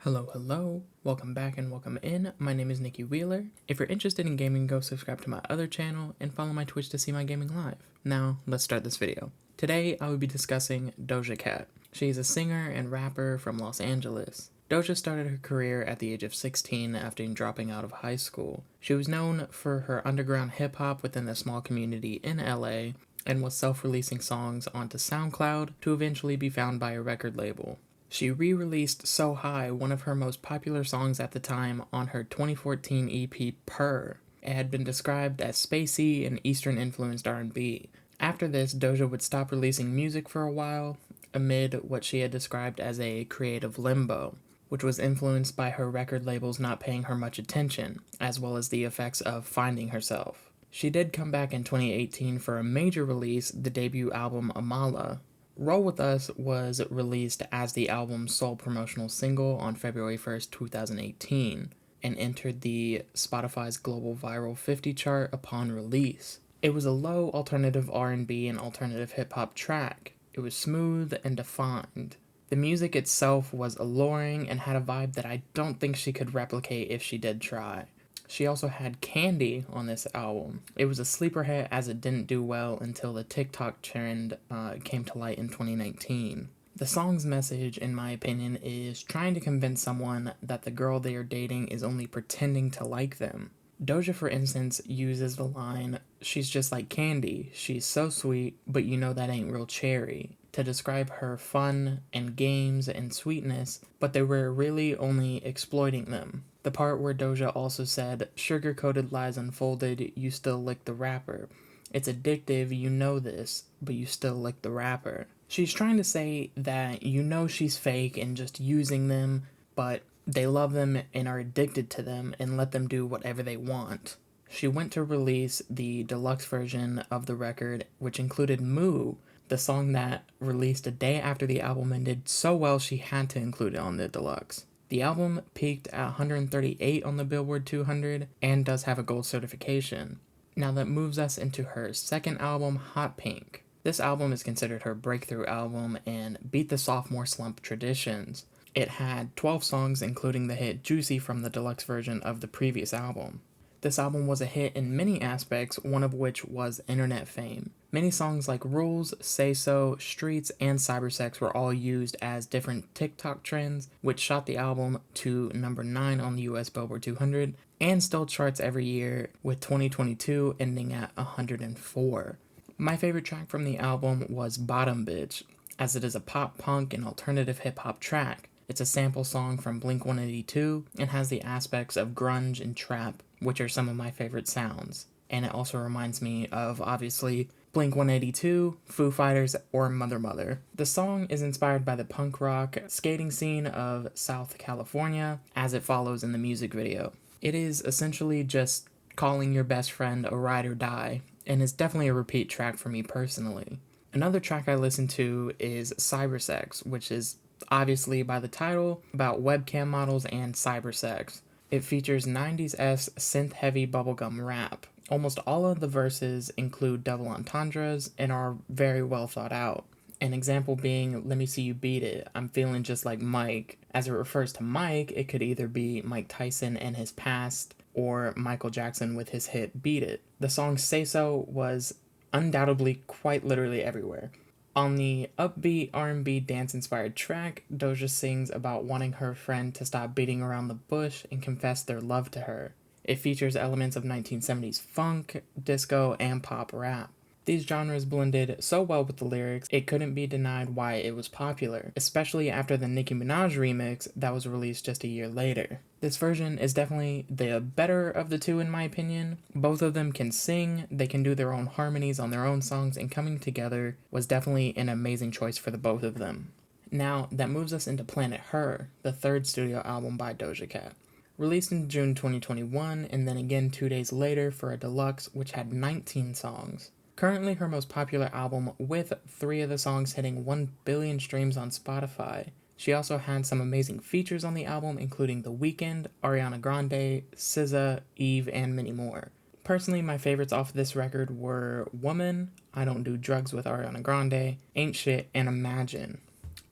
Hello, welcome back and welcome in. My name is Nikki Wheeler. If you're interested in gaming, go subscribe to my other channel and follow my Twitch to see my gaming live. Now, let's start this video. Today, I will be discussing Doja Cat. She is a singer and rapper from Los Angeles. Doja started her career at the age of 16 after dropping out of high school. She was known for her underground hip-hop within a small community in LA and was self-releasing songs onto SoundCloud to eventually be found by a record label. She re-released So High, one of her most popular songs at the time, on her 2014 EP Purr. It had been described as spacey and Eastern-influenced R&B. After this, Doja would stop releasing music for a while, amid what she had described as a creative limbo, which was influenced by her record labels not paying her much attention, as well as the effects of finding herself. She did come back in 2018 for a major release, the debut album Amala. Roll With Us was released as the album's sole promotional single on February 1st, 2018, and entered the Spotify's Global Viral 50 chart upon release. It was a low alternative R&B and alternative hip-hop track. It was smooth and defined. The music itself was alluring and had a vibe that I don't think she could replicate if she did try. She also had Candy on this album. It was a sleeper hit as it didn't do well until the TikTok trend came to light in 2019. The song's message, in my opinion, is trying to convince someone that the girl they are dating is only pretending to like them. Doja, for instance, uses the line, "She's just like candy, she's so sweet, but you know that ain't real cherry," to describe her fun and games and sweetness, but they were really only exploiting them. The part where Doja also said, "Sugar-coated lies unfolded, you still lick the rapper. It's addictive, you know this, but you still lick the rapper." She's trying to say that you know she's fake and just using them, but they love them and are addicted to them and let them do whatever they want. She went to release the deluxe version of the record, which included Moo, the song that released a day after the album and did so well she had to include it on the deluxe. The album peaked at 138 on the Billboard 200 and does have a gold certification. Now that moves us into her second album, Hot Pink. This album is considered her breakthrough album and beat the sophomore slump traditions. It had 12 songs, including the hit Juicy from the deluxe version of the previous album. This album was a hit in many aspects, one of which was internet fame. Many songs like Rules, Say So, Streets, and Cybersex were all used as different TikTok trends, which shot the album to number 9 on the US Billboard 200, and still charts every year, with 2022 ending at 104. My favorite track from the album was Bottom Bitch, as it is a pop punk and alternative hip-hop track. It's a sample song from Blink-182 and has the aspects of grunge and trap, which are some of my favorite sounds. And it also reminds me of, obviously, Blink-182, Foo Fighters, or Mother Mother. The song is inspired by the punk rock skating scene of South California, as it follows in the music video. It is essentially just calling your best friend a ride or die, and is definitely a repeat track for me personally. Another track I listen to is Cybersex, which is obviously by the title, about webcam models and cybersex. It features 90s-esque synth-heavy bubblegum rap. Almost all of the verses include double entendres and are very well thought out. An example being, "Let me see you beat it, I'm feeling just like Mike." As it refers to Mike, it could either be Mike Tyson and his past, or Michael Jackson with his hit Beat It. The song Say So was undoubtedly quite literally everywhere. On the upbeat R&B dance-inspired track, Doja sings about wanting her friend to stop beating around the bush and confess their love to her. It features elements of 1970s funk, disco, and pop rap. These genres blended so well with the lyrics, it couldn't be denied why it was popular, especially after the Nicki Minaj remix that was released just a year later. This version is definitely the better of the two in my opinion. Both of them can sing, they can do their own harmonies on their own songs, and coming together was definitely an amazing choice for the both of them. Now, that moves us into Planet Her, the third studio album by Doja Cat. Released in June 2021, and then again 2 days later for a deluxe, which had 19 songs. Currently her most popular album, with 3 of the songs hitting 1 billion streams on Spotify. She also had some amazing features on the album, including The Weeknd, Ariana Grande, SZA, Eve, and many more. Personally, my favorites off this record were Woman, I Don't Do Drugs with Ariana Grande, Ain't Shit, and Imagine.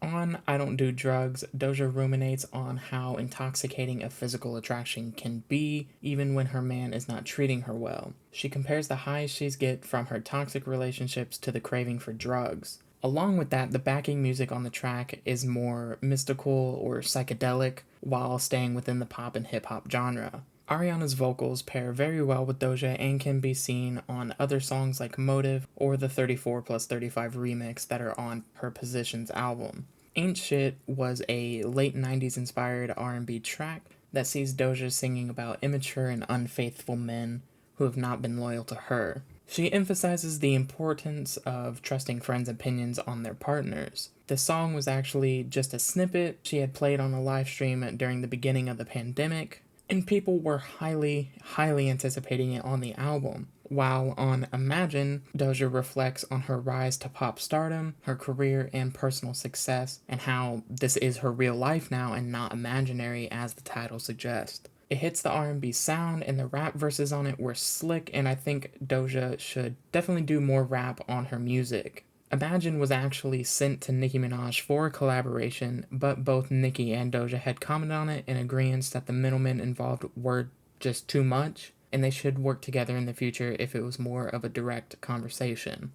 On I Don't Do Drugs, Doja ruminates on how intoxicating a physical attraction can be, even when her man is not treating her well. She compares the highs she's get from her toxic relationships to the craving for drugs. Along with that, the backing music on the track is more mystical or psychedelic while staying within the pop and hip hop genre. Ariana's vocals pair very well with Doja and can be seen on other songs like Motive or the 34 plus 35 remix that are on her Positions album. Ain't Shit was a late 90s inspired R&B track that sees Doja singing about immature and unfaithful men who have not been loyal to her. She emphasizes the importance of trusting friends' opinions on their partners. The song was actually just a snippet she had played on a live stream during the beginning of the pandemic, and people were highly anticipating it on the album. While on Imagine, Doja reflects on her rise to pop stardom, her career and personal success, and how this is her real life now and not imaginary as the title suggests. It hits the R&B sound, and the rap verses on it were slick, and I think Doja should definitely do more rap on her music. Imagine was actually sent to Nicki Minaj for a collaboration, but both Nicki and Doja had commented on it in agreement that the middlemen involved were just too much, and they should work together in the future if it was more of a direct conversation.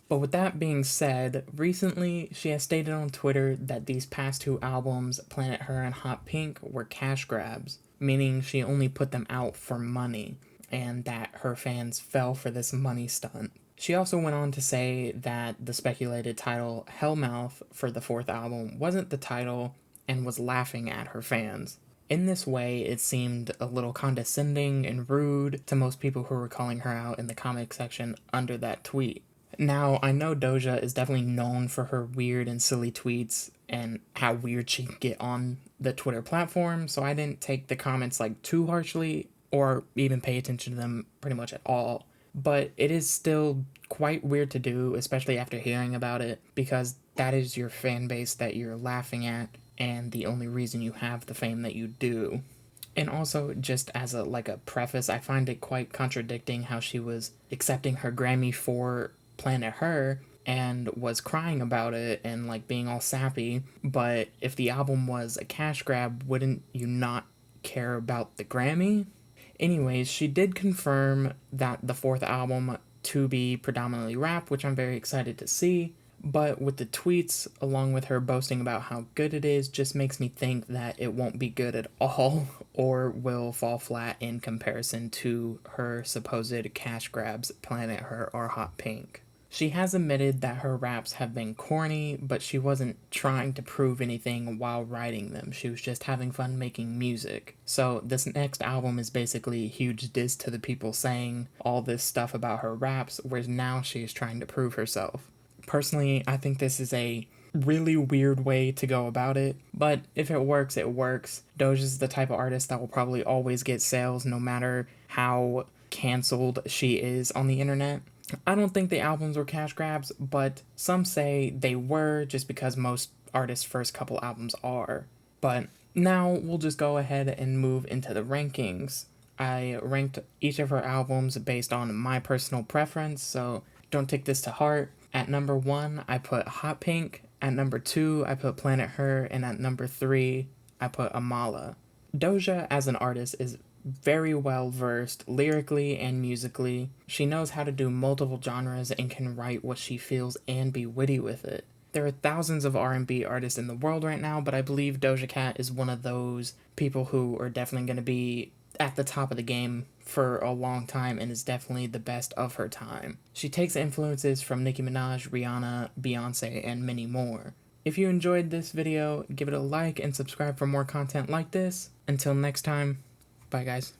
But with that being said, recently she has stated on Twitter that these past two albums, Planet Her and Hot Pink, were cash grabs, meaning she only put them out for money, and that her fans fell for this money stunt. She also went on to say that the speculated title Hellmouth for the fourth album wasn't the title and was laughing at her fans. In this way, it seemed a little condescending and rude to most people who were calling her out in the comment section under that tweet. Now, I know Doja is definitely known for her weird and silly tweets and how weird she can get on the Twitter platform, so I didn't take the comments like too harshly or even pay attention to them pretty much at all. But it is still quite weird to do, especially after hearing about it, because that is your fan base that you're laughing at and the only reason you have the fame that you do. And also, just as a preface, I find it quite contradicting how she was accepting her Grammy for Planet Her and was crying about it and being all sappy, but if the album was a cash grab, wouldn't you not care about the Grammy? Anyways, she did confirm that the fourth album to be predominantly rap, which I'm very excited to see, but with the tweets, along with her boasting about how good it is, just makes me think that it won't be good at all, or will fall flat in comparison to her supposed cash grabs, Planet Her or Hot Pink. She has admitted that her raps have been corny, but she wasn't trying to prove anything while writing them. She was just having fun making music. So this next album is basically a huge diss to the people saying all this stuff about her raps, whereas now she is trying to prove herself. Personally, I think this is a really weird way to go about it, but if it works, it works. Doja's the type of artist that will probably always get sales no matter how canceled she is on the internet. I don't think the albums were cash grabs, but some say they were just because most artists' first couple albums are. But now we'll just go ahead and move into the rankings. I ranked each of her albums based on my personal preference, so don't take this to heart. At number 1, I put Hot Pink. At number 2, I put Planet Her. And at number 3, I put Amala. Doja as an artist is very well versed lyrically and musically. She knows how to do multiple genres and can write what she feels and be witty with it. There are thousands of R&B artists in the world right now, but I believe Doja Cat is one of those people who are definitely going to be at the top of the game for a long time and is definitely the best of her time. She takes influences from Nicki Minaj, Rihanna, Beyonce, and many more. If you enjoyed this video, give it a like and subscribe for more content like this. Until next time, bye guys.